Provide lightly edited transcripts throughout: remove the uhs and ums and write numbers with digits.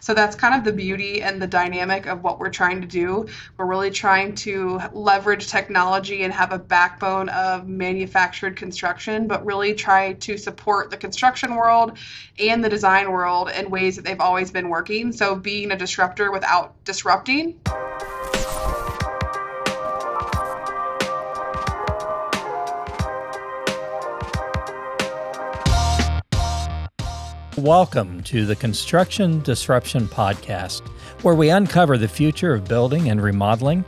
So that's kind of the beauty and the dynamic of what we're trying to do. We're really trying to leverage technology and have a backbone of manufactured construction, but really try to support the construction world and the design world in ways that they've always been working. So being a disruptor without disrupting. Welcome to the Construction Disruption Podcast, where we uncover the future of building and remodeling.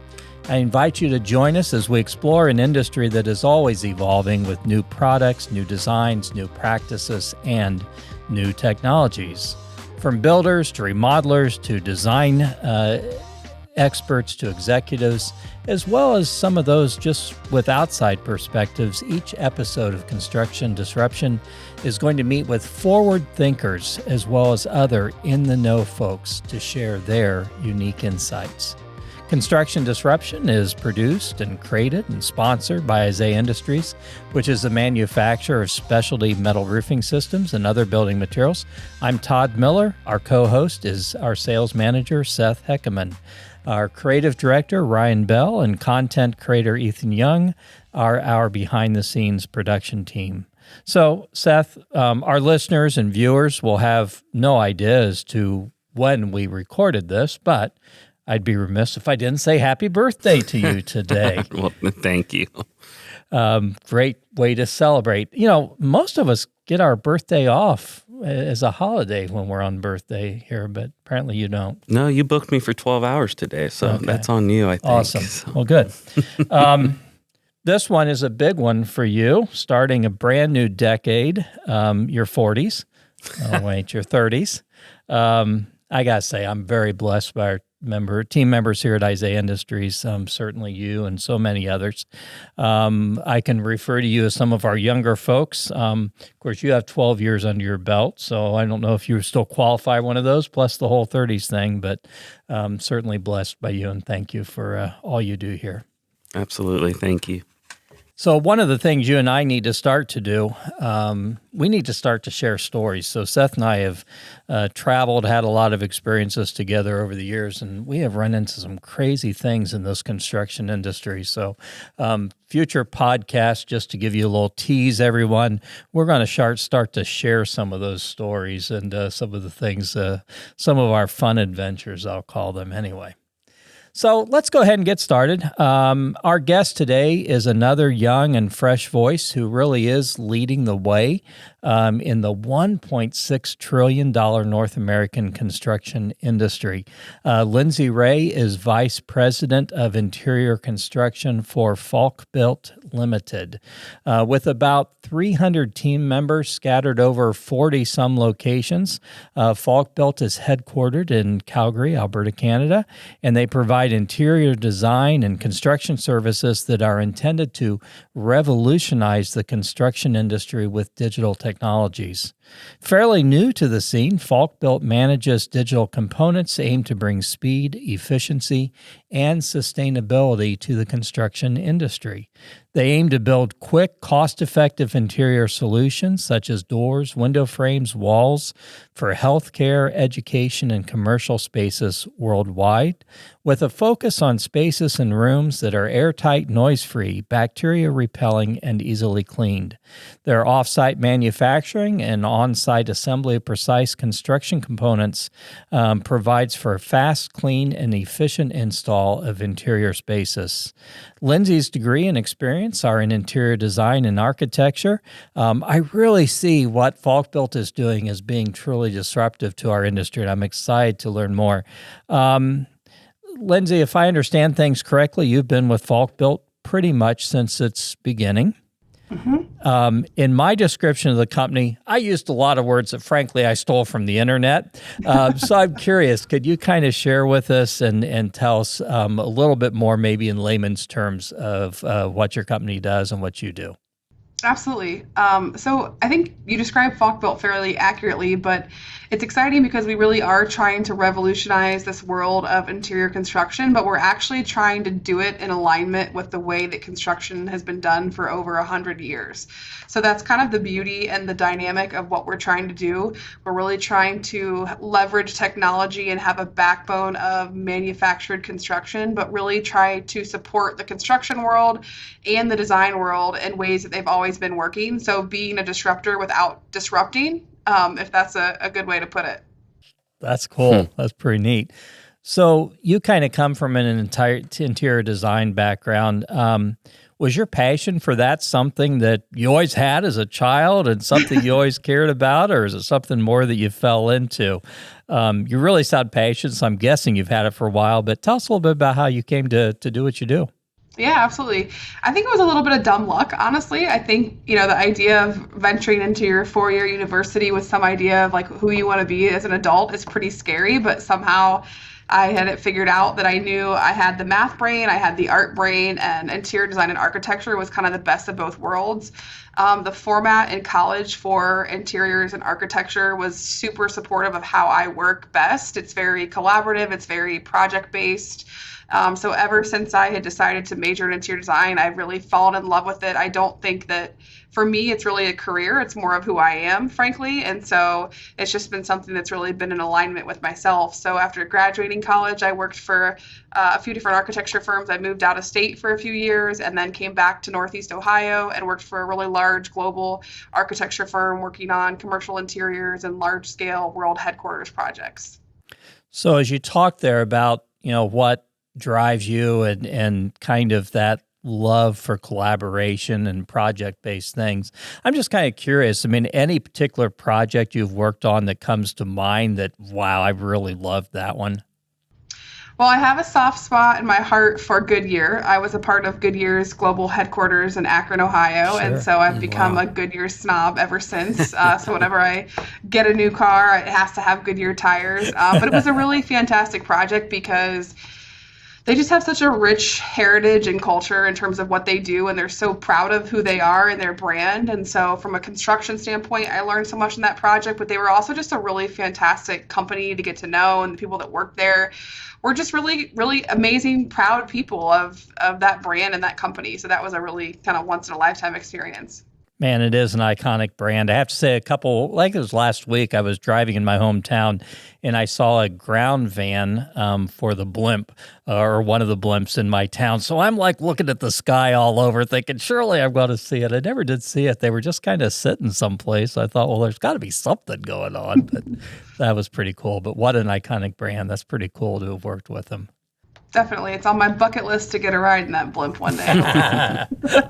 I invite you to join us as we explore an industry that is always evolving with new products, new designs, new practices, and new technologies. From builders to remodelers to design experts to executives, as well as some of those just with outside perspectives, each episode of Construction Disruption is going to meet with forward thinkers as well as other in-the-know folks to share their unique insights. Construction Disruption is produced and created and sponsored by Isaiah Industries, which is a manufacturer of specialty metal roofing systems and other building materials. I'm Todd Miller. Our co-host is our sales manager, Seth Heckeman. Our creative director, Ryan Bell, and content creator, Ethan Young, are our behind-the-scenes production team. So, Seth, our listeners and viewers will have no idea as to when we recorded this, but I'd be remiss if I didn't say happy birthday to you today. Well, thank you. Great way to celebrate. You know, most of us get our birthday off as a holiday when we're on birthday here, but apparently you don't. No, you booked me for 12 hours today, so That's on you, I think. Awesome. So. Well, good. This one is a big one for you, starting a brand new decade, your 40s. Oh, wait, your 30s. I got to say, I'm very blessed by our team members here at Isaiah Industries, certainly you and so many others. I can refer to you as some of our younger folks. Of course, you have 12 years under your belt, so I don't know if you still qualify one of those, plus the whole 30s thing, but certainly blessed by you, and thank you for all you do here. Absolutely. Thank you. So one of the things you and I need to start to do, we need to start to share stories. So Seth and I have traveled, had a lot of experiences together over the years, and we have run into some crazy things in this construction industry. So future podcasts, just to give you a little tease, everyone, we're going to start to share some of those stories and some of the things, some of our fun adventures, I'll call them anyway. So let's go ahead and get started. Our guest today is another young and fresh voice who really is leading the way in the $1.6 trillion North American construction industry. Lindsey Ray is Vice President of Interior Construction for Falkbuilt Ltd. With about 300 team members scattered over 40-some locations, Falkbuilt is headquartered in Calgary, Alberta, Canada, and they provide interior design and construction services that are intended to revolutionize the construction industry with digital technologies. Fairly new to the scene, Falkbuilt manages digital components aimed to bring speed, efficiency, and sustainability to the construction industry. They aim to build quick, cost-effective interior solutions such as doors, window frames, walls for healthcare, education, and commercial spaces worldwide, with a focus on spaces and rooms that are airtight, noise-free, bacteria-repelling, and easily cleaned. Their off-site manufacturing and on-site assembly of precise construction components provides for a fast, clean, and efficient install of interior spaces. Lindsey's degree and experience are in interior design and architecture. I really see what Falkbuilt is doing as being truly disruptive to our industry, and I'm excited to learn more. Lindsey, if I understand things correctly, you've been with Falkbuilt pretty much since its beginning. Mm-hmm. In my description of the company, I used a lot of words that, frankly, I stole from the internet. So I'm curious, could you kind of share with us and tell us a little bit more, maybe in layman's terms, of what your company does and what you do? Absolutely. So I think you described Falkbuilt fairly accurately, but it's exciting because we really are trying to revolutionize this world of interior construction, but we're actually trying to do it in alignment with the way that construction has been done for over 100 years. So that's kind of the beauty and the dynamic of what we're trying to do. We're really trying to leverage technology and have a backbone of manufactured construction, but really try to support the construction world and the design world in ways that they've always been working. So being a disruptor without disrupting, if that's a good way to put it. That's cool. That's pretty neat. So you kind of come from an entire interior design background. Was your passion for that something that you always had as a child and something you always cared about, or is it something more that you fell into? You really sound passionate, so I'm guessing you've had it for a while, but tell us a little bit about how you came to do what you do. Yeah, absolutely. I think it was a little bit of dumb luck, honestly. I think, the idea of venturing into your 4-year university with some idea of like who you want to be as an adult is pretty scary, but somehow I had it figured out that I knew I had the math brain, I had the art brain, and interior design and architecture was kind of the best of both worlds. The format in college for interiors and architecture was super supportive of how I work best. It's very collaborative, it's very project based. So ever since I had decided to major in interior design, I've really fallen in love with it. I don't think that for me, it's really a career. It's more of who I am, frankly. And so it's just been something that's really been in alignment with myself. So after graduating college, I worked for a few different architecture firms. I moved out of state for a few years and then came back to Northeast Ohio and worked for a really large global architecture firm working on commercial interiors and large scale world headquarters projects. So as you talk there about, what drives you and kind of that love for collaboration and project-based things. I'm just kind of curious. I mean, any particular project you've worked on that comes to mind that, wow, I really loved that one? Well, I have a soft spot in my heart for Goodyear. I was a part of Goodyear's global headquarters in Akron, Ohio, and Sure. so I've become Wow. a Goodyear snob ever since. So whenever I get a new car, it has to have Goodyear tires. But it was a really fantastic project because they just have such a rich heritage and culture in terms of what they do, and they're so proud of who they are and their brand. And so from a construction standpoint, I learned so much in that project, but they were also just a really fantastic company to get to know, and the people that work there were just really, really amazing, proud people of that brand and that company. So that was a really kind of once in a lifetime experience. Man, it is an iconic brand. I have to say like it was last week, I was driving in my hometown and I saw a ground van for the blimp or one of the blimps in my town. So I'm like looking at the sky all over thinking, surely I'm going to see it. I never did see it. They were just kind of sitting someplace. I thought, well, there's got to be something going on, but that was pretty cool. But what an iconic brand. That's pretty cool to have worked with them. Definitely. It's on my bucket list to get a ride in that blimp one day.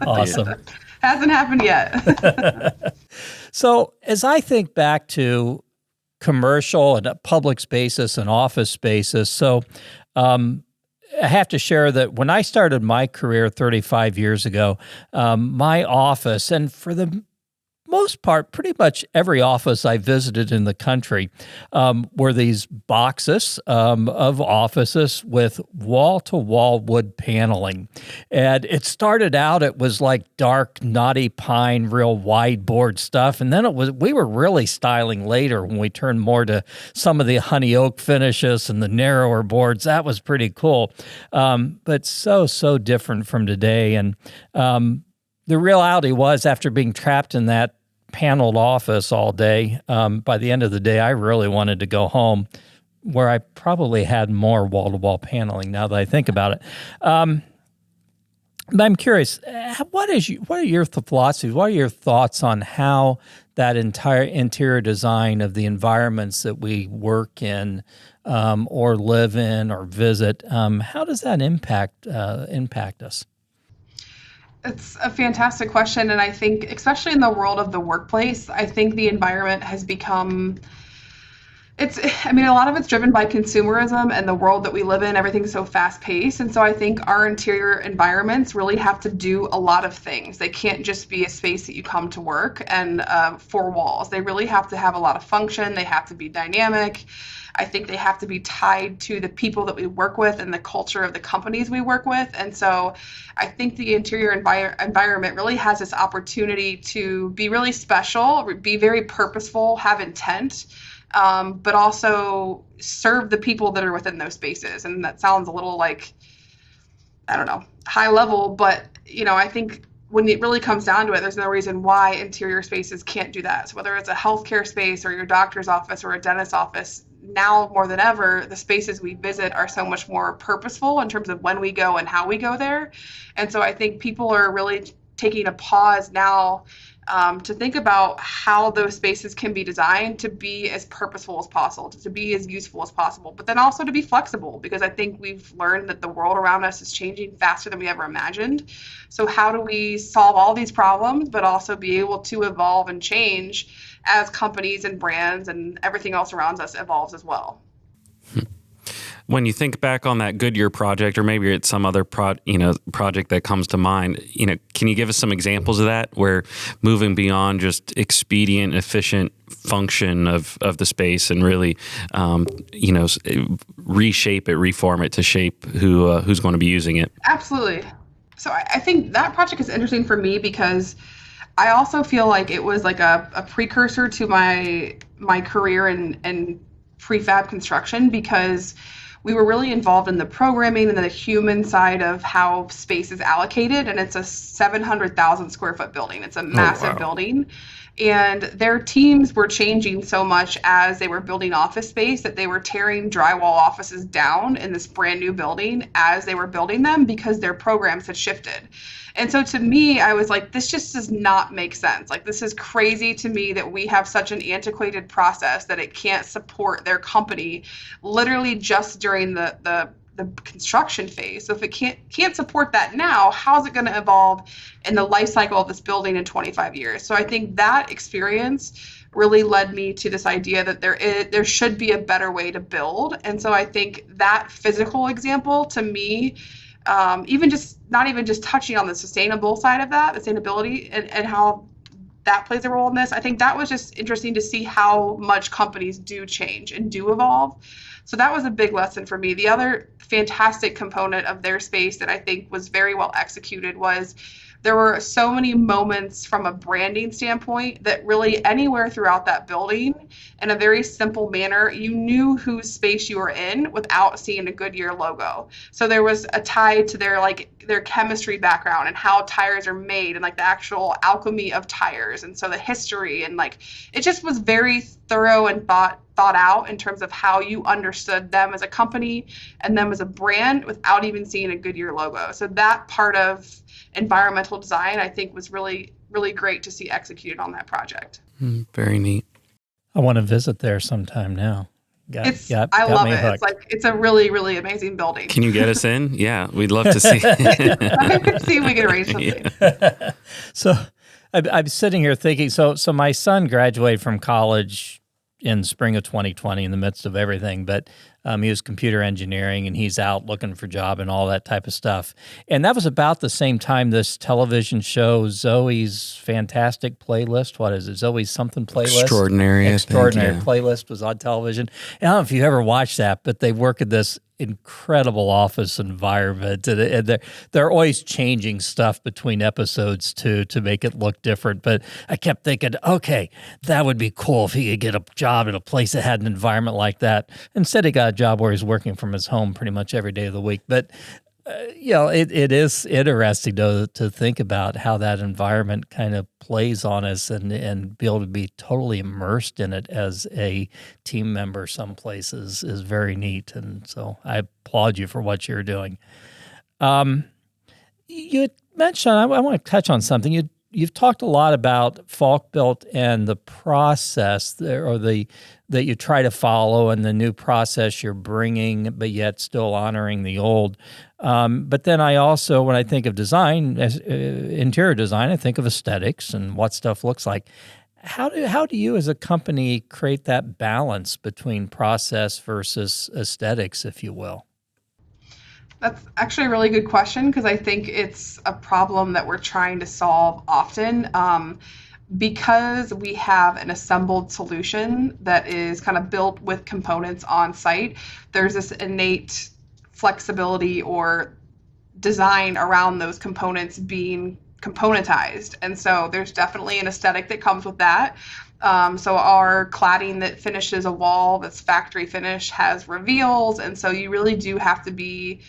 Awesome. Hasn't happened yet. So as I think back to commercial and public spaces and office spaces, so I have to share that when I started my career 35 years ago, my office, and for the most part, pretty much every office I visited in the country were these boxes of offices with wall-to-wall wood paneling. And it started out, it was like dark, knotty pine, real wide board stuff. And then we were really styling later when we turned more to some of the honey oak finishes and the narrower boards. That was pretty cool. But so different from today. And the reality was, after being trapped in that paneled office all day, by the end of the day, I really wanted to go home, where I probably had more wall-to-wall paneling now that I think about it. But I'm curious, what are your philosophies? What are your thoughts on how that entire interior design of the environments that we work in or live in or visit, how does that impact us? It's a fantastic question. And I think, especially in the world of the workplace, I think the environment has become I mean, a lot of it's driven by consumerism and the world that we live in. Everything's so fast paced. And so I think our interior environments really have to do a lot of things. They can't just be a space that you come to work and four walls. They really have to have a lot of function. They have to be dynamic. I think they have to be tied to the people that we work with and the culture of the companies we work with. And so I think the interior environment really has this opportunity to be really special, be very purposeful, have intent, but also serve the people that are within those spaces. And that sounds a little like, I don't know, high level, but I think when it really comes down to it, there's no reason why interior spaces can't do that. So whether it's a healthcare space or your doctor's office or a dentist's office, now more than ever, the spaces we visit are so much more purposeful in terms of when we go and how we go there. And so I think people are really taking a pause now to think about how those spaces can be designed to be as purposeful as possible, to be as useful as possible, but then also to be flexible, because I think we've learned that the world around us is changing faster than we ever imagined. So how do we solve all these problems, but also be able to evolve and change as companies and brands and everything else around us evolves as well? When you think back on that Goodyear project, or maybe it's some other project that comes to mind, can you give us some examples of that, where moving beyond just expedient, efficient function of the space and really, reshape it, reform it to shape who's going to be using it? Absolutely. So I think that project is interesting for me because I also feel like it was like a precursor to my career in prefab construction, because we were really involved in the programming and the human side of how space is allocated. And it's a 700,000 square foot building. It's a massive building. And their teams were changing so much as they were building office space that they were tearing drywall offices down in this brand new building as they were building them, because their programs had shifted. And so to me, I was like, this just does not make sense. Like, this is crazy to me that we have such an antiquated process that it can't support their company literally just during the construction phase. So if it can't support that now, how's it going to evolve in the life cycle of this building in 25 years? So I think that experience really led me to this idea that there should be a better way to build. And so I think that physical example to me, not even just touching on the sustainable side of that, sustainability and how that plays a role in this. I think that was just interesting to see how much companies do change and do evolve. So that was a big lesson for me. The other fantastic component of their space that I think was very well executed was there were so many moments from a branding standpoint that really anywhere throughout that building, in a very simple manner, you knew whose space you were in without seeing a Goodyear logo. So there was a tie to their chemistry background and how tires are made and like the actual alchemy of tires. And so the history and it just was very thorough and thought out in terms of how you understood them as a company and them as a brand without even seeing a Goodyear logo. So that part of environmental design, I think, was really, really great to see executed on that project. Very neat. I want to visit there sometime now. I love it. It's a really, really amazing building. Can you get us in? Yeah, we'd love to see. I could see if we could arrange something. Yeah. So I'm sitting here thinking, so my son graduated from college in spring of 2020 in the midst of everything, but he was computer engineering and he's out looking for a job and all that type of stuff. And that was about the same time this television show, Zoe's Fantastic Playlist, what is it? Zoe's something playlist? Extraordinary Playlist was on television. And I don't know if you ever watched that, but they work in this incredible office environment, and they're always changing stuff between episodes to make it look different. But I kept thinking, okay, that would be cool if he could get a job in a place that had an environment like that. Instead, he got a job where he's working from his home pretty much every day of the week. But it is interesting to think about how that environment kind of plays on us and be able to be totally immersed in it as a team member some places is very neat. And so I applaud you for what you're doing. You had mentioned, I want to touch on something. You've talked a lot about Falkbuilt and the process that you try to follow and the new process you're bringing, but yet still honoring the old. But then I also, when I think of design, interior design, I think of aesthetics and what stuff looks like. How do you as a company create that balance between process versus aesthetics, if you will? That's actually a really good question because I think it's a problem that we're trying to solve often. Because we have an assembled solution that is kind of built with components on site, there's this innate flexibility or design around those components being componentized. And so there's definitely an aesthetic that comes with that. So our cladding that finishes a wall that's factory finish has reveals. And so you really do have to be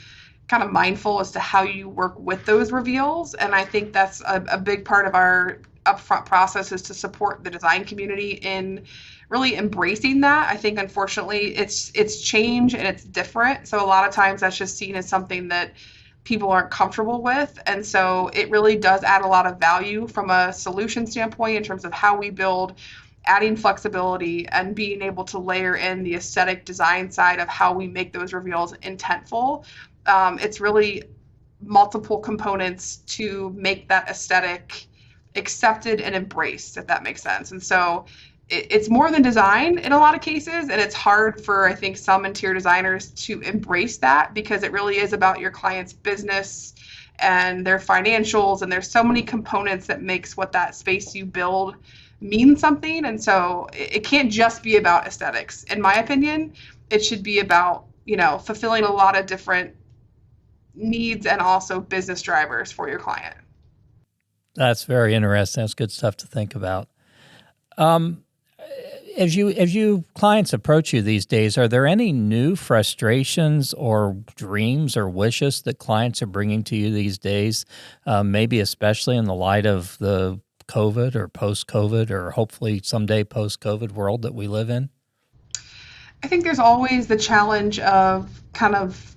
kind of mindful as to how you work with those reveals. And I think that's a big part of our upfront process is to support the design community in really embracing that. I think unfortunately it's change and it's different. So a lot of times that's just seen as something that people aren't comfortable with. And so it really does add a lot of value from a solution standpoint in terms of how we build, adding flexibility and being able to layer in the aesthetic design side of how we make those reveals intentful. It's really multiple components to make that aesthetic accepted and embraced, if that makes sense. And so it's more than design in a lot of cases, and it's hard for, I think, some interior designers to embrace that because it really is about your client's business and their financials, and there's so many components that makes what that space you build mean something. And so it can't just be about aesthetics. In my opinion, it should be about, fulfilling a lot of different needs and also business drivers for your client. That's very interesting. That's good stuff to think about. As you clients approach you these days, are there any new frustrations or dreams or wishes that clients are bringing to you these days? Maybe especially in the light of the COVID or post-COVID or hopefully someday post-COVID world that we live in? I think there's always the challenge of kind of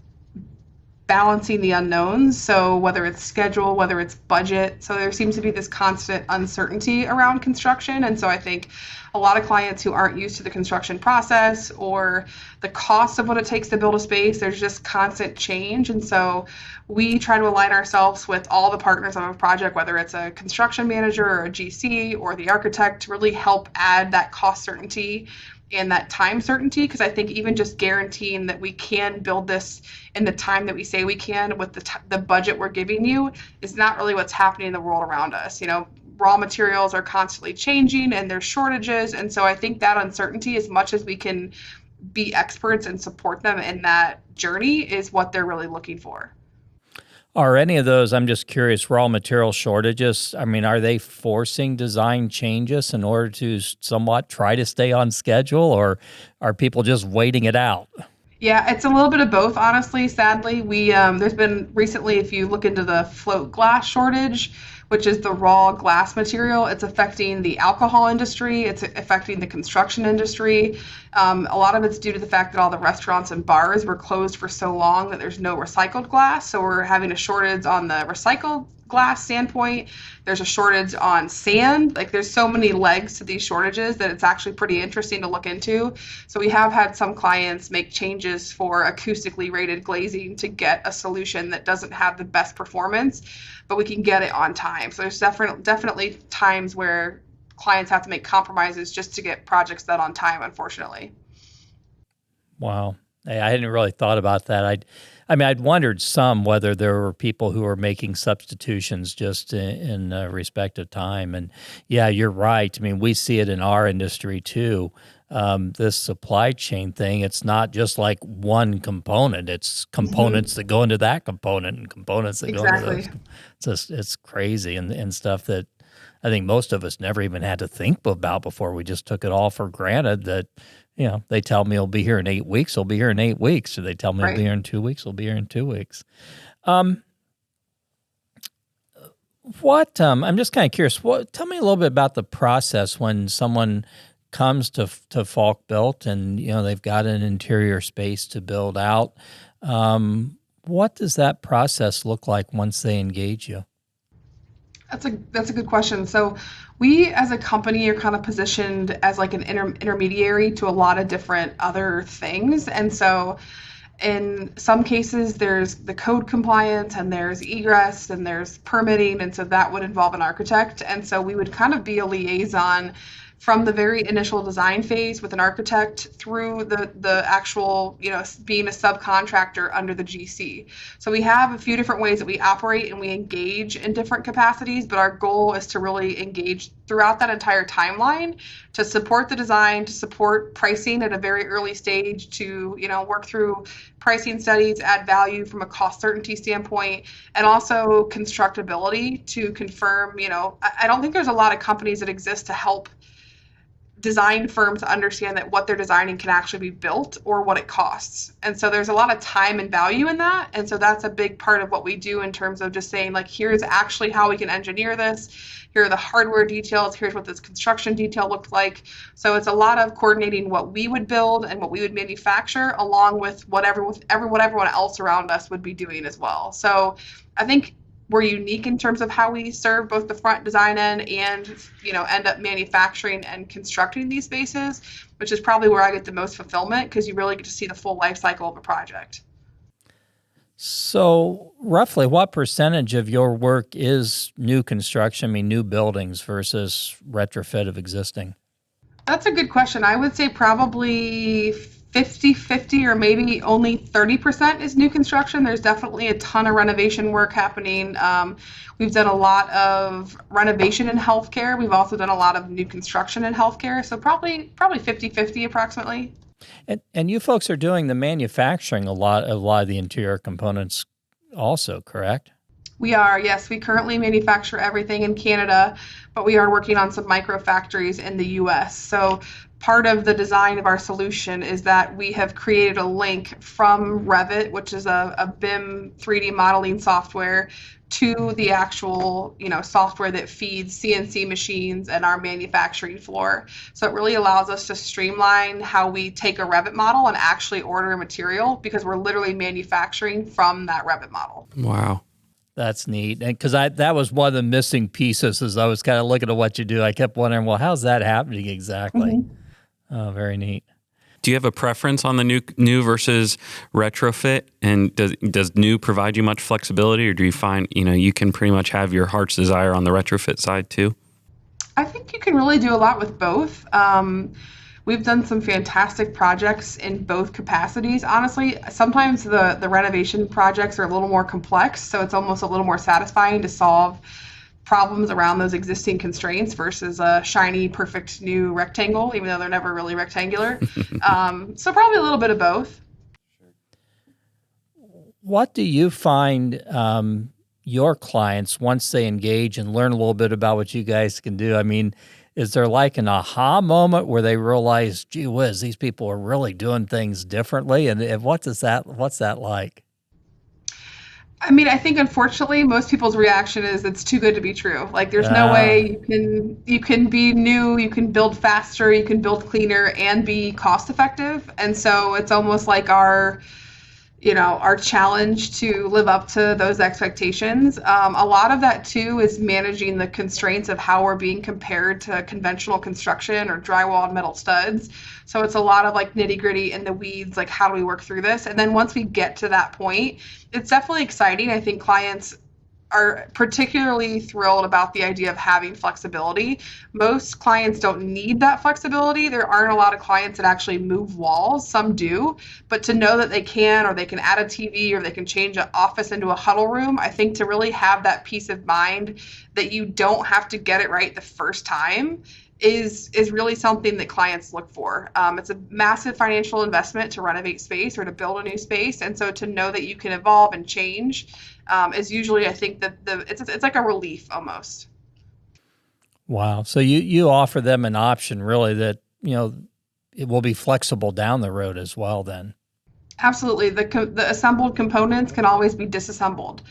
balancing the unknowns. So whether it's schedule, whether it's budget. So there seems to be this constant uncertainty around construction. And so I think a lot of clients who aren't used to the construction process or the cost of what it takes to build a space, there's just constant change. And so we try to align ourselves with all the partners on a project, whether it's a construction manager or a GC or the architect, to really help add that cost certainty and that time certainty, because I think even just guaranteeing that we can build this in the time that we say we can with the budget we're giving you is not really what's happening in the world around us. Raw materials are constantly changing and there's shortages. And so I think that uncertainty, as much as we can be experts and support them in that journey, is what they're really looking for. Are any of those, I'm just curious, raw material shortages, I mean, are they forcing design changes in order to somewhat try to stay on schedule, or are people just waiting it out? Yeah, it's a little bit of both, honestly. Sadly, there's been recently, if you look into the float glass shortage, which is the raw glass material, it's affecting the alcohol industry, it's affecting the construction industry. A lot of it's due to the fact that all the restaurants and bars were closed for so long that there's no recycled glass. So we're having a shortage on the recycled glass standpoint. There's a shortage on sand. Like, there's so many legs to these shortages that it's actually pretty interesting to look into. So we have had some clients make changes for acoustically rated glazing to get a solution that doesn't have the best performance, but we can get it on time. So there's definitely times where clients have to make compromises just to get projects done on time, unfortunately. Wow. Hey, I hadn't really thought about that. I'd wondered some whether there were people who were making substitutions just in respect of time. And yeah, you're right. I mean, we see it in our industry too. This supply chain thing, it's not just like one component. It's components that go into that component and components that go into those. It's crazy and stuff that I think most of us never even had to think about before. We just took it all for granted that, they tell me it'll be here in 8 weeks, it'll be here in 8 weeks. Or they tell me it'll be here in 2 weeks, it'll be here in 2 weeks. I'm just kind of curious. Tell me a little bit about the process when someone comes to Falkbuilt and, they've got an interior space to build out. What does that process look like once they engage you? That's a good question. So we as a company are kind of positioned as like an intermediary to a lot of different other things. And so in some cases, there's the code compliance and there's egress and there's permitting. And so that would involve an architect. And so we would kind of be a liaison from the very initial design phase with an architect through the actual, being a subcontractor under the GC. So we have a few different ways that we operate and we engage in different capacities, but our goal is to really engage throughout that entire timeline to support the design, to support pricing at a very early stage, to work through pricing studies, add value from a cost certainty standpoint, and also constructability to confirm. I don't think there's a lot of companies that exist to help design firms understand that what they're designing can actually be built or what it costs. And so there's a lot of time and value in that. And so that's a big part of what we do in terms of just saying, like, here's actually how we can engineer this. Here are the hardware details. Here's what this construction detail looked like. So it's a lot of coordinating what we would build and what we would manufacture along with what everyone else around us would be doing as well. So I think we're unique in terms of how we serve both the front design end and end up manufacturing and constructing these spaces, which is probably where I get the most fulfillment because you really get to see the full life cycle of a project. So roughly what percentage of your work is new construction, new buildings versus retrofit of existing? That's a good question. I would say probably 50-50 or maybe only 30% is new construction. There's definitely a ton of renovation work happening. We've done a lot of renovation in healthcare. We've also done a lot of new construction in healthcare. So probably 50-50 approximately. And you folks are doing the manufacturing a lot of the interior components also, correct? We are, yes. We currently manufacture everything in Canada, but we are working on some micro factories in the US. So part of the design of our solution is that we have created a link from Revit, which is a BIM 3D modeling software, to the actual software that feeds CNC machines and our manufacturing floor. So it really allows us to streamline how we take a Revit model and actually order a material because we're literally manufacturing from that Revit model. Wow. That's neat. And because that was one of the missing pieces as I was kind of looking at what you do. I kept wondering, well, how's that happening exactly? Mm-hmm. Oh, very neat. Do you have a preference on the new versus retrofit? And does new provide you much flexibility, or do you find you can pretty much have your heart's desire on the retrofit side too? I think you can really do a lot with both. We've done some fantastic projects in both capacities. Honestly, sometimes the renovation projects are a little more complex, so it's almost a little more satisfying to solve problems around those existing constraints versus a shiny, perfect new rectangle, even though they're never really rectangular. So probably a little bit of both. What do you find your clients, once they engage and learn a little bit about what you guys can do? Is there like an aha moment where they realize, gee whiz, these people are really doing things differently? And what's that like? I think unfortunately most people's reaction is it's too good to be true. Like there's no way you can be new, you can build faster, you can build cleaner and be cost effective. And so it's almost like our challenge to live up to those expectations. A lot of that too is managing the constraints of how we're being compared to conventional construction or drywall and metal studs. So it's a lot of like nitty gritty in the weeds, like how do we work through this? And then once we get to that point, it's definitely exciting. I think clients are particularly thrilled about the idea of having flexibility. Most clients don't need that flexibility. There aren't a lot of clients that actually move walls. Some do, but to know that they can, or they can add a TV, or they can change an office into a huddle room, I think to really have that peace of mind that you don't have to get it right the first time is really something that clients look for. It's a massive financial investment to renovate space or to build a new space, and so to know that you can evolve and change is usually, I think, that it's like a relief almost. Wow! So you offer them an option, really, that it will be flexible down the road as well. Then, absolutely, the assembled components can always be disassembled.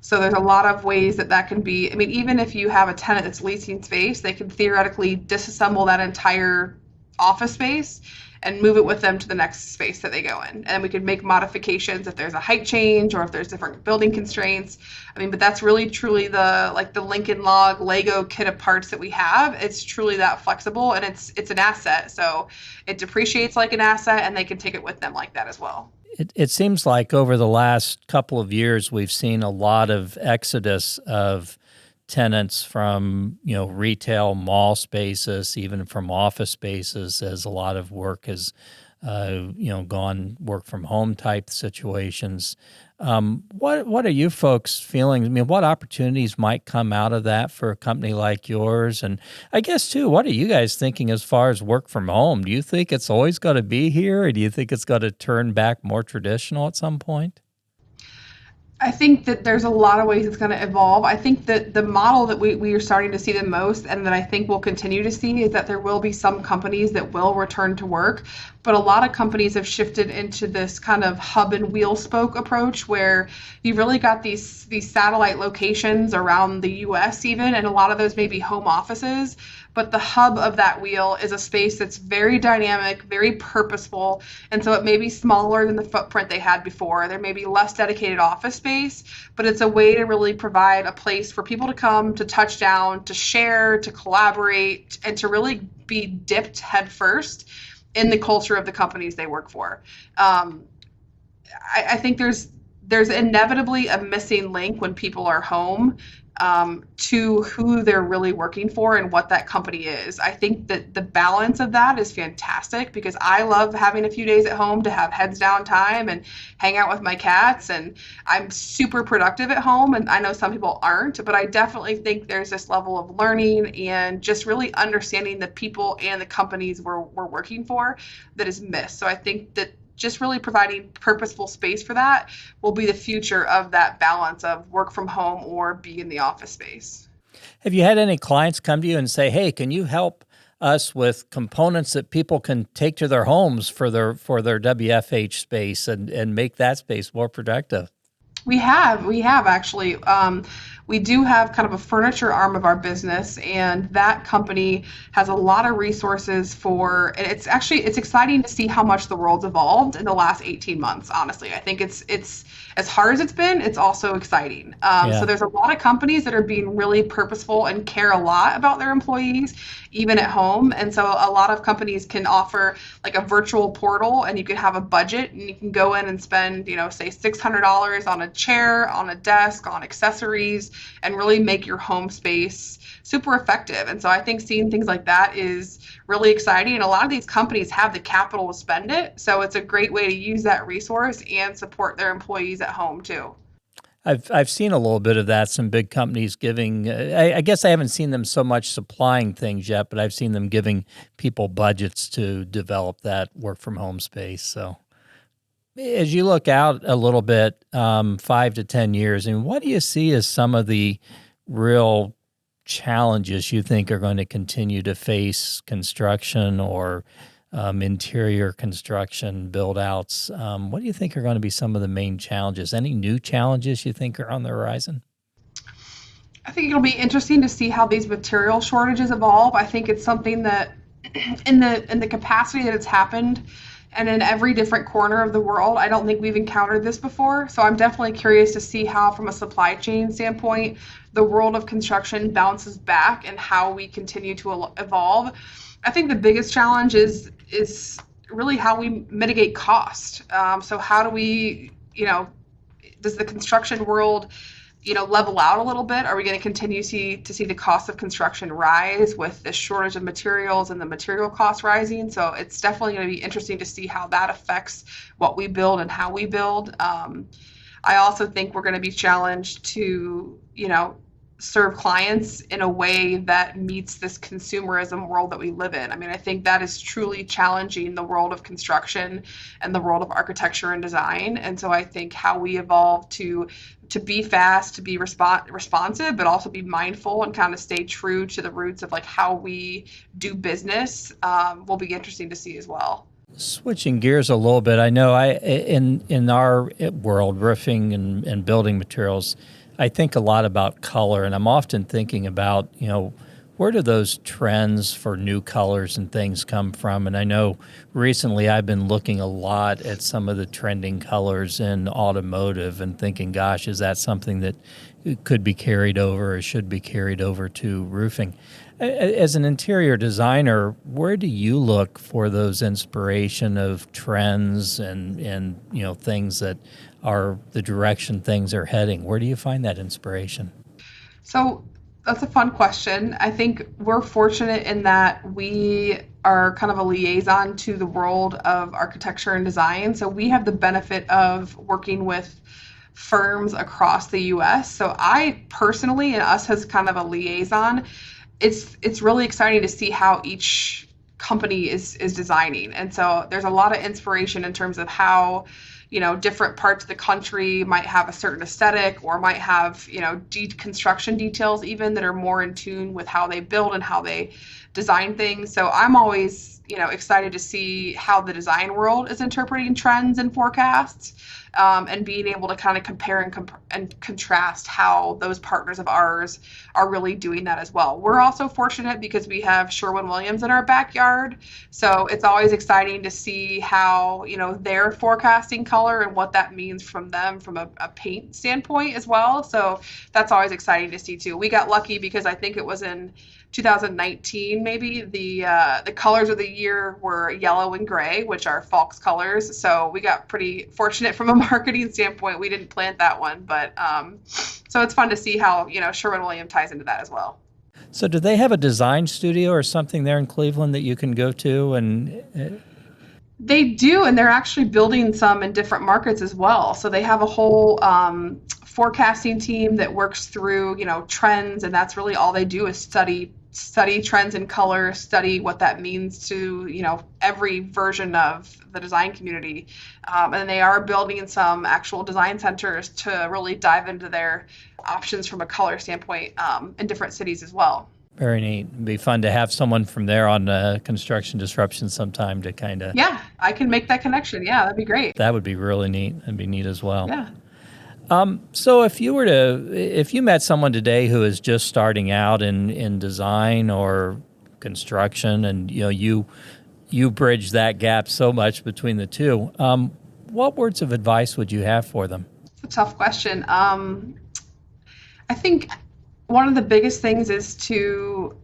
So there's a lot of ways that can be. Even if you have a tenant that's leasing space, they can theoretically disassemble that entire office space and move it with them to the next space that they go in. And we could make modifications if there's a height change or if there's different building constraints. But that's really truly the Lincoln Log Lego kit of parts that we have. It's truly that flexible, and it's an asset. So it depreciates like an asset, and they can take it with them like that as well. It seems like over the last couple of years, we've seen a lot of exodus of tenants from, retail mall spaces, even from office spaces, as a lot of work has, gone work from home type situations. What are you folks feeling? I mean, what opportunities might come out of that for a company like yours? And I guess too, what are you guys thinking as far as work from home? Do you think it's always going to be here, or do you think it's going to turn back more traditional at some point? I think that there's a lot of ways it's going to evolve. I think that the model that we are starting to see the most, and that I think we'll continue to see, is that there will be some companies that will return to work, but a lot of companies have shifted into this kind of hub and wheel spoke approach, where you've really got these satellite locations around the U.S. even, and a lot of those may be home offices. But the hub of that wheel is a space that's very dynamic, very purposeful, and so it may be smaller than the footprint they had before. There may be less dedicated office space, but it's a way to really provide a place for people to come, to touch down, to share, to collaborate, and to really be dipped headfirst in the culture of the companies they work for. I think there's inevitably a missing link when people are home, to who they're really working for and what that company is. I think that the balance of that is fantastic, because I love having a few days at home to have heads down time and hang out with my cats, and I'm super productive at home, and I know some people aren't, but I definitely think there's this level of learning and just really understanding the people and the companies we're working for that is missed. So I think that just really providing purposeful space for that will be the future of that balance of work from home or be in the office space. Have you had any clients come to you and say, "Hey, can you help us with components that people can take to their homes for their WFH space and make that space more productive?" We have actually. We do have kind of a furniture arm of our business, and that company has a lot of resources for, and it's exciting to see how much the world's evolved in the last 18 months, honestly. I think it's as hard as it's been, it's also exciting. So there's a lot of companies that are being really purposeful and care a lot about their employees, even at home. And so a lot of companies can offer like a virtual portal, and you can have a budget, and you can go in and spend, say $600 on a chair, on a desk, on accessories, and really make your home space super effective. And so I think seeing things like that is really exciting. And a lot of these companies have the capital to spend it. So it's a great way to use that resource and support their employees at home too. I've seen a little bit of that. Some big companies giving. I guess I haven't seen them so much supplying things yet, but I've seen them giving people budgets to develop that work from home space. So, as you look out a little bit, 5 to 10 years, and what do you see as some of the real challenges you think are going to continue to face construction or interior construction build outs? What do you think are going to be some of the main challenges? Any new challenges you think are on the horizon? I think it'll be interesting to see how these material shortages evolve. I think it's something that in the capacity that it's happened, and in every different corner of the world, I don't think we've encountered this before. So I'm definitely curious to see how, from a supply chain standpoint, the world of construction bounces back and how we continue to evolve. I think the biggest challenge is really how we mitigate cost. So how do we, does the construction world, level out a little bit? Are we going to continue to see the cost of construction rise with the shortage of materials and the material costs rising? So it's definitely going to be interesting to see how that affects what we build and how we build. I also think we're going to be challenged to, serve clients in a way that meets this consumerism world that we live in. I mean, I think that is truly challenging the world of construction and the world of architecture and design. And so I think how we evolve to be fast, to be responsive, but also be mindful and kind of stay true to the roots of like how we do business will be interesting to see as well. Switching gears a little bit, I know in our world, roofing and building materials, I think a lot about color, and I'm often thinking about, where do those trends for new colors and things come from? And I know recently I've been looking a lot at some of the trending colors in automotive and thinking, gosh, is that something that could be carried over or should be carried over to roofing? As an interior designer, where do you look for those inspiration of trends and things that are the direction things are heading? Where do you find that inspiration? So That's a fun question. I think we're fortunate in that we are kind of a liaison to the world of architecture and design. So we have the benefit of working with firms across the US. So I personally, and us as kind of a liaison, it's really exciting to see how each company is designing. And so there's a lot of inspiration in terms of how different parts of the country might have a certain aesthetic or might have, construction details even that are more in tune with how they build and how they design things. So I'm always, excited to see how the design world is interpreting trends and forecasts, and being able to kind of compare and contrast how those partners of ours are really doing that as well. We're also fortunate because we have Sherwin-Williams in our backyard. So it's always exciting to see how, they're forecasting color and what that means from them from a paint standpoint as well. So that's always exciting to see too. We got lucky because I think it was in 2019 maybe the colors of the year were yellow and gray, which are Falk's colors. So we got pretty fortunate from a marketing standpoint. We didn't plant that one, but so it's fun to see how Sherwin-Williams ties into that as well. So do they have a design studio or something there in Cleveland that you can go to? And They do, and they're actually building some in different markets as well. So they have a whole forecasting team that works through, trends, and that's really all they do is study trends in color, study what that means to, every version of the design community. And they are building some actual design centers to really dive into their options from a color standpoint in different cities as well. Very neat. It'd be fun to have someone from there on construction disruption sometime to kind of... Yeah, I can make that connection. Yeah, that'd be great. That would be really neat. That'd be neat as well. Yeah. So if you met someone today who is just starting out in design or construction, and you bridge that gap so much between the two, what words of advice would you have for them? It's a tough question. I think one of the biggest things is to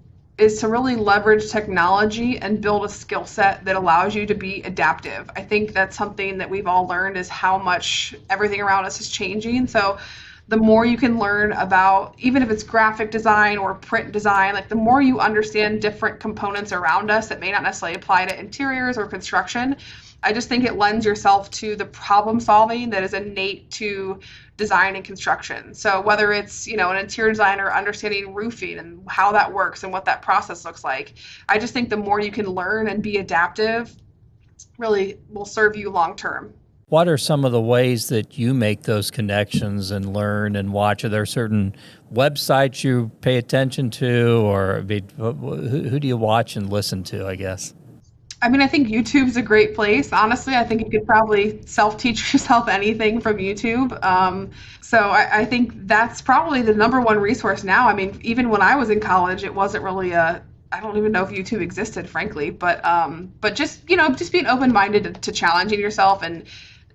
really leverage technology and build a skill set that allows you to be adaptive. I think that's something that we've all learned is how much everything around us is changing. So the more you can learn about, even if it's graphic design or print design, like the more you understand different components around us that may not necessarily apply to interiors or construction, I just think it lends yourself to the problem solving that is innate to design and construction. So whether it's, an interior designer understanding roofing and how that works and what that process looks like, I just think the more you can learn and be adaptive really will serve you long term. What are some of the ways that you make those connections and learn and watch? Are there certain websites you pay attention to, or who do you watch and listen to, I guess? I think YouTube's a great place. Honestly, I think you could probably self-teach yourself anything from YouTube. So I think that's probably the number one resource now. Even when I was in college, it wasn't really I don't even know if YouTube existed, frankly. But just being open-minded to challenging yourself and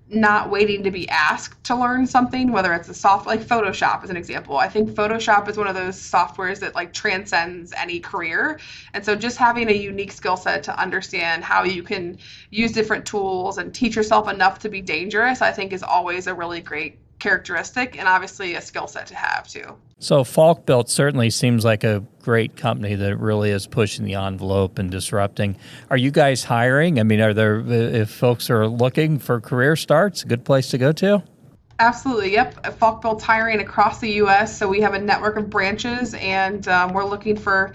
not waiting to be asked to learn something, whether it's like Photoshop as an example. I think Photoshop is one of those softwares that transcends any career. And so just having a unique skill set to understand how you can use different tools and teach yourself enough to be dangerous, I think is always a really great characteristic and obviously a skill set to have too. So Falkbuilt certainly seems like a great company that really is pushing the envelope and disrupting. Are you guys hiring? Are there, if folks are looking for career starts, a good place to go to? Absolutely. Yep. Falkbuilt's hiring across the U.S. So we have a network of branches, and we're looking for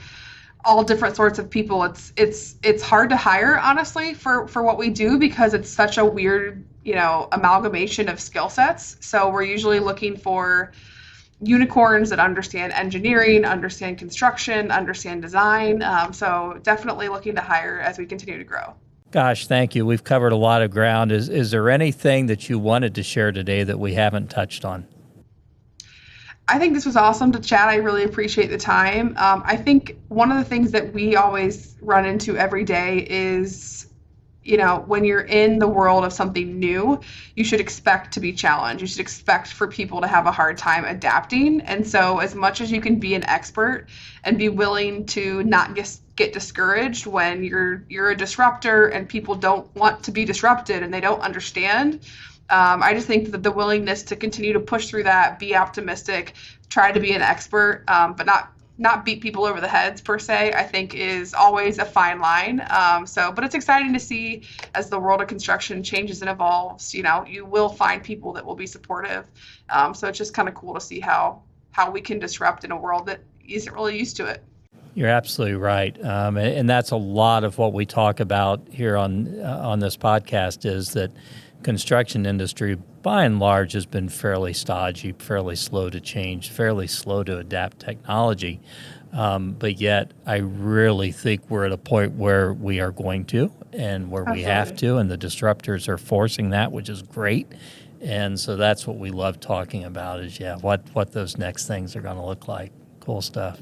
all different sorts of people. It's hard to hire, honestly, for what we do because it's such a weird, amalgamation of skill sets. So we're usually looking for unicorns that understand engineering, understand construction, understand design. So definitely looking to hire as we continue to grow. Gosh, thank you. We've covered a lot of ground. Is there anything that you wanted to share today that we haven't touched on? I think this was awesome to chat. I really appreciate the time. I think one of the things that we always run into every day is, when you're in the world of something new, you should expect to be challenged. You should expect for people to have a hard time adapting. And so as much as you can be an expert and be willing to not get discouraged when you're a disruptor and people don't want to be disrupted and they don't understand, I just think that the willingness to continue to push through that, be optimistic, try to be an expert, but not beat people over the heads per se, I think is always a fine line. But it's exciting to see as the world of construction changes and evolves, you will find people that will be supportive. So it's just kind of cool to see how we can disrupt in a world that isn't really used to it. You're absolutely right, and that's a lot of what we talk about here on this podcast. Is that construction industry, by and large, has been fairly stodgy, fairly slow to change, fairly slow to adapt technology. But yet, I really think we're at a point where we are going to, and where we have to, and the disruptors are forcing that, which is great. And so that's what we love talking about is, what those next things are going to look like. Cool stuff.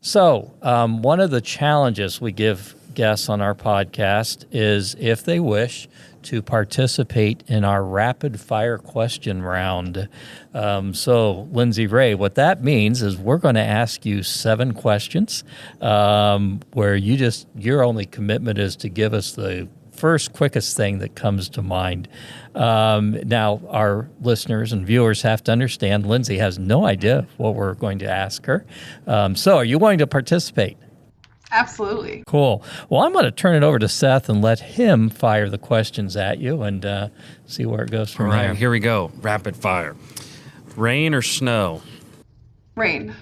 So one of the challenges we give guests on our podcast is if they wish to participate in our rapid fire question round. So Lindsey Ray, what that means is we're going to ask you 7 questions where your only commitment is to give us the first quickest thing that comes to mind. Now, our listeners and viewers have to understand Lindsey has no idea what we're going to ask her. So are you going to participate? Absolutely. Cool. Well, I'm going to turn it over to Seth and let him fire the questions at you and see where it goes from there. All right, here we go. Rapid fire. Rain or snow? Rain.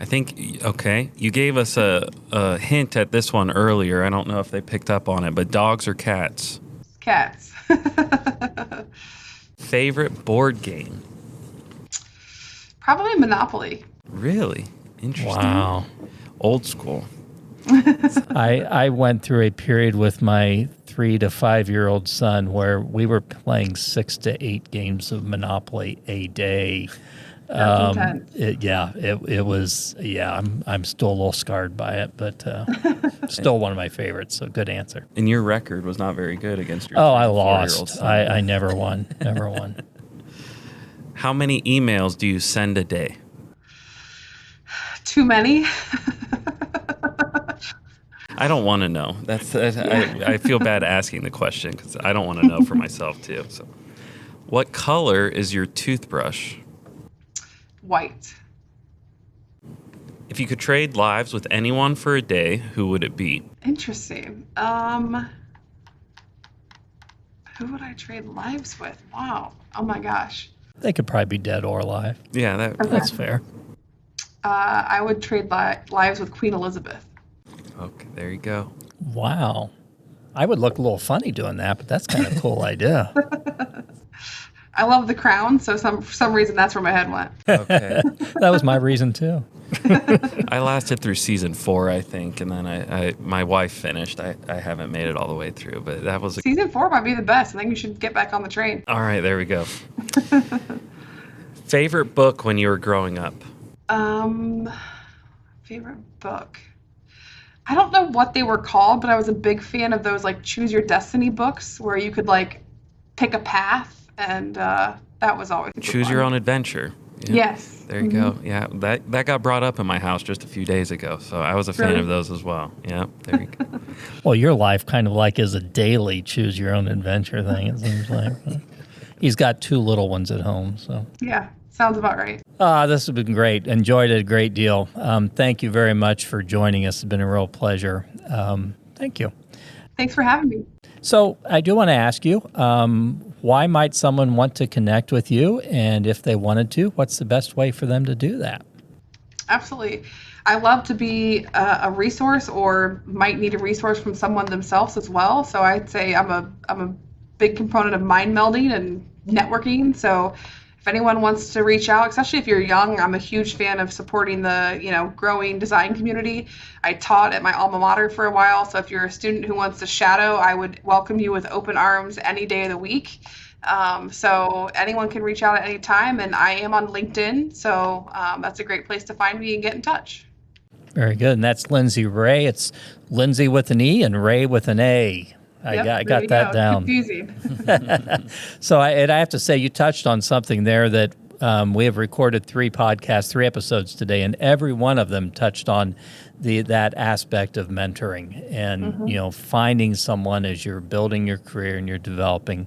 I think, okay, you gave us a hint at this one earlier. I don't know if they picked up on it, but dogs or cats? Cats. Favorite board game? Probably Monopoly. Really? Interesting. Wow. Old school. I went through a period with my 3 to 5-year-old son where we were playing 6 to 8 games of Monopoly a day. That's intense. It was. I'm still a little scarred by it, but still one of my favorites. So good answer. And your record was not very good against your I 4-year-old lost. son. I never won. Never won. How many emails do you send a day? Too many. I don't want to know. I feel bad asking the question because I don't want to know for myself too. So, what color is your toothbrush? White. If you could trade lives with anyone for a day, who would it be? Interesting. Who would I trade lives with? Wow. Oh my gosh. They could probably be dead or alive. Yeah, That's fair. I would trade lives with Queen Elizabeth. Okay, there you go. Wow. I would look a little funny doing that, but that's kind of a cool idea. I love the crown, so for some reason that's where my head went. Okay. That was my reason too. I lasted through season 4, I think, and then my wife finished. I haven't made it all the way through, but that was Season 4 might be the best. I think you should get back on the train. All right, there we go. Favorite book when you were growing up? Favorite book. I don't know what they were called, but I was a big fan of those like Choose Your Destiny books where you could like pick a path, and that was always Choose fun. Your Own Adventure. Yeah. Yes. There you go. Yeah, that got brought up in my house just a few days ago, so I was a fan Really? of those as well. Yeah, there you go. Well, your life kind of like is a daily choose your own adventure thing, it seems like. He's got 2 little ones at home, so. Yeah, sounds about right. This has been great. Enjoyed it a great deal. Thank you very much for joining us. It's been a real pleasure. Thank you. Thanks for having me. So I do want to ask you, why might someone want to connect with you? And if they wanted to, what's the best way for them to do that? Absolutely. I love to be a resource, or might need a resource from someone themselves as well. So I'd say I'm a big component of mind melding and networking. So if anyone wants to reach out, especially if you're young, I'm a huge fan of supporting the growing design community. I taught at my alma mater for a while, so if you're a student who wants to shadow, I would welcome you with open arms any day of the week. So anyone can reach out at any time, and I am on LinkedIn, so that's a great place to find me and get in touch. Very good. And that's Lindsey Ray. It's Lindsey with an E and Ray with an A. I got that down. Confusing. So I have to say, you touched on something there that we have recorded 3 episodes today, and every one of them touched on that aspect of mentoring and finding someone as you're building your career and you're developing,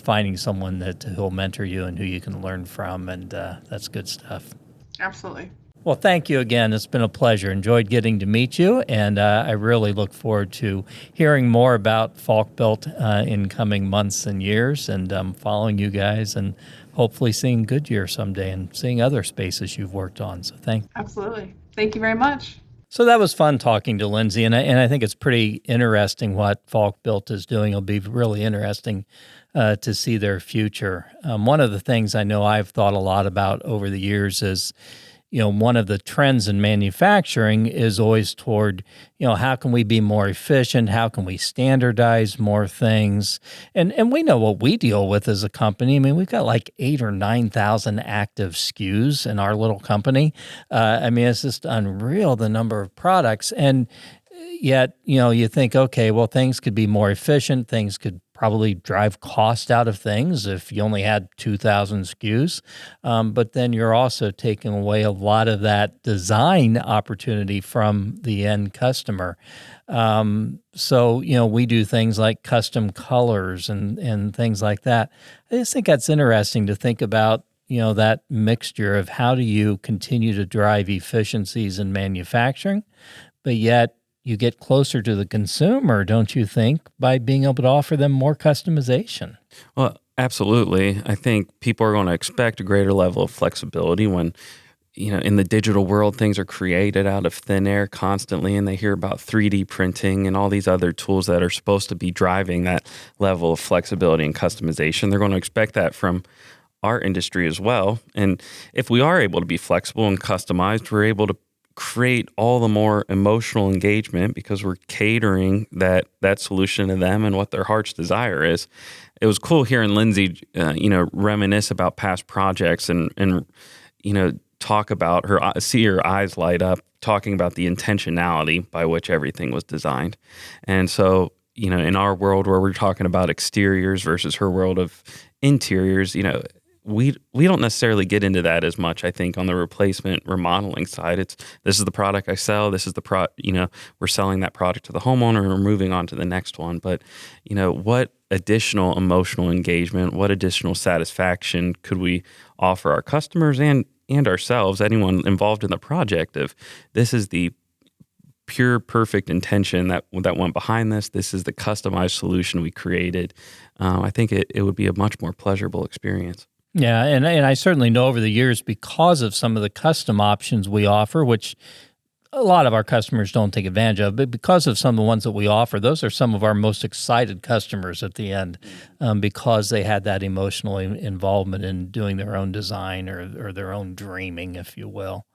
finding someone who'll mentor you and who you can learn from, and that's good stuff. Absolutely. Well, thank you again. It's been a pleasure. Enjoyed getting to meet you, and I really look forward to hearing more about Falkbuilt in coming months and years, and following you guys, and hopefully seeing Goodyear someday and seeing other spaces you've worked on. So Absolutely. Thank you very much. So that was fun talking to Lindsey, and I think it's pretty interesting what Falkbuilt is doing. It'll be really interesting to see their future. One of the things I know I've thought a lot about over the years is, one of the trends in manufacturing is always toward, how can we be more efficient? How can we standardize more things? And we know what we deal with as a company. I mean, we've got like 8,000 or 9,000 active SKUs in our little company. It's just unreal, the number of products. And yet, you think, okay, well, things could be more efficient. Things could probably drive cost out of things if you only had 2,000 SKUs. But then you're also taking away a lot of that design opportunity from the end customer. So, we do things like custom colors and things like that. I just think that's interesting to think about, that mixture of how do you continue to drive efficiencies in manufacturing, but yet you get closer to the consumer, don't you think, by being able to offer them more customization? Well, absolutely. I think people are going to expect a greater level of flexibility when, in the digital world, things are created out of thin air constantly, and they hear about 3D printing and all these other tools that are supposed to be driving that level of flexibility and customization. They're going to expect that from our industry as well. And if we are able to be flexible and customized, we're able to create all the more emotional engagement because we're catering that solution to them and what their heart's desire is. It was cool hearing Lindsey, reminisce about past projects and talk about see her eyes light up, talking about the intentionality by which everything was designed. And so, in our world where we're talking about exteriors versus her world of interiors, we don't necessarily get into that as much, I think, on the replacement remodeling side. This is the product I sell. This is we're selling that product to the homeowner and we're moving on to the next one. But, what additional emotional engagement, what additional satisfaction could we offer our customers and ourselves, anyone involved in the project, if this is the pure, perfect intention that went behind this. This is the customized solution we created. I think it would be a much more pleasurable experience. Yeah, and I certainly know over the years, because of some of the custom options we offer, which a lot of our customers don't take advantage of, but because of some of the ones that we offer, those are some of our most excited customers at the end, because they had that emotional involvement in doing their own design or their own dreaming, if you will.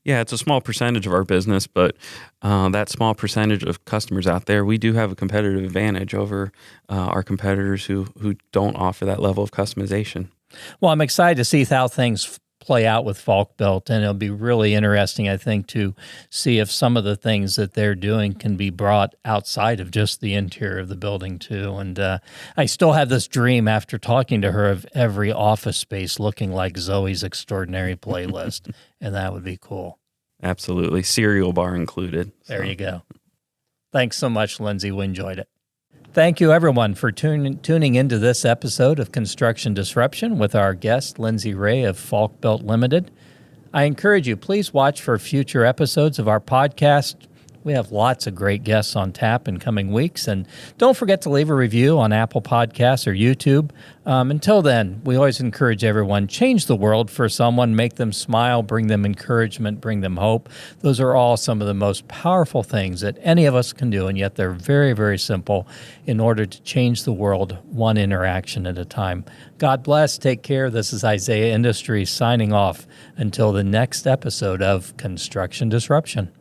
Yeah, it's a small percentage of our business, but that small percentage of customers out there, we do have a competitive advantage over our competitors who don't offer that level of customization. Well, I'm excited to see how things play out with Falkbuilt, and it'll be really interesting, I think, to see if some of the things that they're doing can be brought outside of just the interior of the building too. And I still have this dream after talking to her of every office space looking like Zoe's Extraordinary Playlist, and that would be cool. Absolutely. Cereal bar included. There you go. Thanks so much, Lindsey. We enjoyed it. Thank you, everyone, for tuning into this episode of Construction Disruption with our guest, Lindsey Ray of Falkbuilt Ltd. I encourage you, please watch for future episodes of our podcast. We have lots of great guests on tap in coming weeks. And don't forget to leave a review on Apple Podcasts or YouTube. Until then, we always encourage everyone, change the world for someone, make them smile, bring them encouragement, bring them hope. Those are all some of the most powerful things that any of us can do, and yet they're very, very simple in order to change the world one interaction at a time. God bless. Take care. This is Isaiah Industries signing off until the next episode of Construction Disruption.